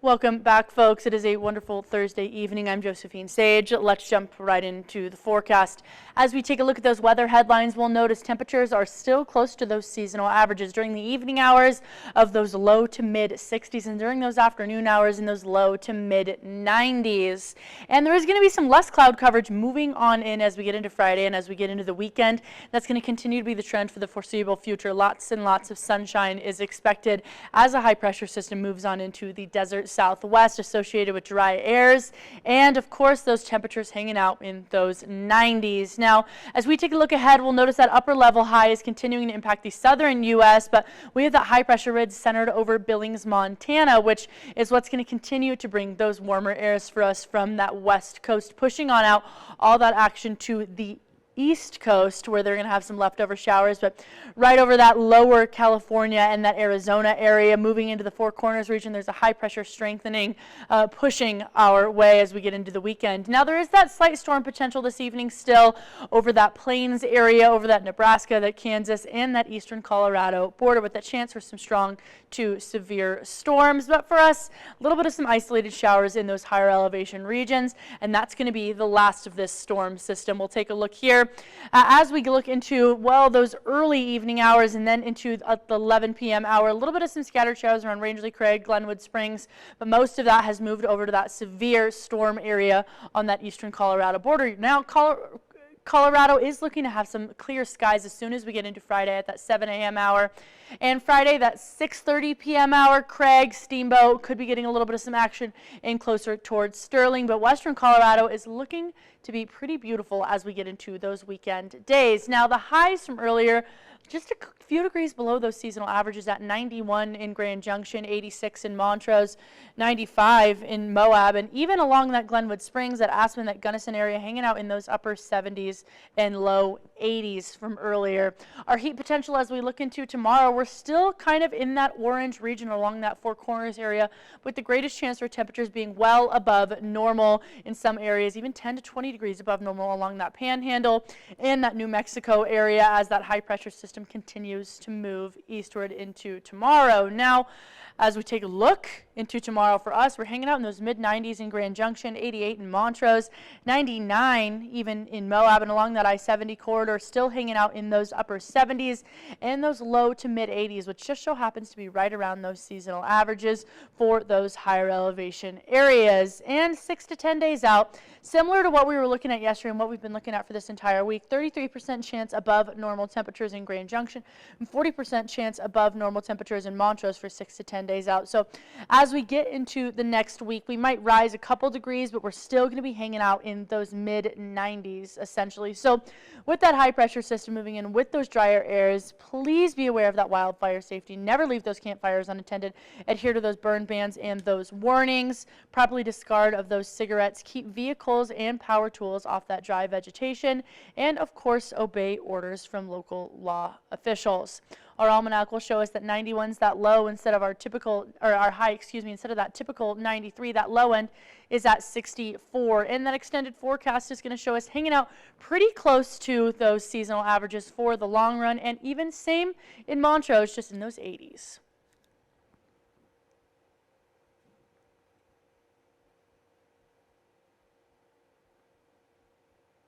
Welcome back, folks. It is a wonderful Thursday evening. I'm Josephine Sage. Let's jump right into the forecast. As we take a look at those weather headlines, we'll notice temperatures are still close to those seasonal averages during the evening hours of those low to mid 60s and during those afternoon hours in those low to mid 90s. And there is going to be some less cloud coverage moving on in as we get into Friday and as we get into the weekend. That's going to continue to be the trend for the foreseeable future. Lots and lots of sunshine is expected as a high pressure system moves on into the desert Southwest associated with dry airs, and of course those temperatures hanging out in those 90s. Now, as we take a look ahead, we'll notice that upper level high is continuing to impact the southern U.S., but we have that high pressure ridge centered over Billings, Montana, which is what's going to continue to bring those warmer airs for us from that west coast, pushing on out all that action to the East Coast, where they're going to have some leftover showers, but right over that lower California and that Arizona area, moving into the Four Corners region, there's a high pressure strengthening, pushing our way as we get into the weekend. Now, there is that slight storm potential this evening still over that Plains area, over that Nebraska, that Kansas, and that eastern Colorado border, with that chance for some strong to severe storms. But for us, a little bit of some isolated showers in those higher elevation regions, and that's going to be the last of this storm system. We'll take a look here. As we look into, well, those early evening hours and then into the 11 p.m. hour, a little bit of some scattered showers around Rangeley Craig, Glenwood Springs, but most of that has moved over to that severe storm area on that eastern Colorado border. Now, Colorado is looking to have some clear skies as soon as we get into Friday at that 7 a.m. hour. And Friday, that 6:30 p.m. hour, Craig, Steamboat could be getting a little bit of some action in closer towards Sterling. But western Colorado is looking to be pretty beautiful as we get into those weekend days. Now, the highs from earlier, just a few degrees below those seasonal averages at 91 in Grand Junction, 86 in Montrose, 95 in Moab, and even along that Glenwood Springs, that Aspen, that Gunnison area, hanging out in those upper 70s and low 80s from earlier. Our heat potential as we look into tomorrow, we're still kind of in that orange region along that Four Corners area, with the greatest chance for temperatures being well above normal in some areas, even 10 to 20 degrees above normal along that Panhandle and that New Mexico area as that high pressure system continues to move eastward into tomorrow. Now, as we take a look into tomorrow for us, we're hanging out in those mid-90s in Grand Junction, 88 in Montrose, 99 even in Moab, and along that I-70 corridor, still hanging out in those upper 70s and those low to mid-80s, which just so happens to be right around those seasonal averages for those higher elevation areas. And 6 to 10 days out, similar to what we were looking at yesterday and what we've been looking at for this entire week, 33% chance above normal temperatures in Grand Junction and 40% chance above normal temperatures in Montrose for 6 to 10 days out. So as we get into the next week, we might rise a couple degrees, but we're still going to be hanging out in those mid-90s essentially. So with that high pressure system moving in with those drier airs, please be aware of that wildfire safety. Never leave those campfires unattended. Adhere to those burn bans and those warnings. Properly discard of those cigarettes. Keep vehicles and power tools off that dry vegetation. And of course, obey orders from local law officials. Our almanac will show us that 91's that low instead of our typical, or our high, excuse me, instead of that typical 93, that low end is at 64. And that extended forecast is going to show us hanging out pretty close to those seasonal averages for the long run, and even same in Montrose, just in those 80s.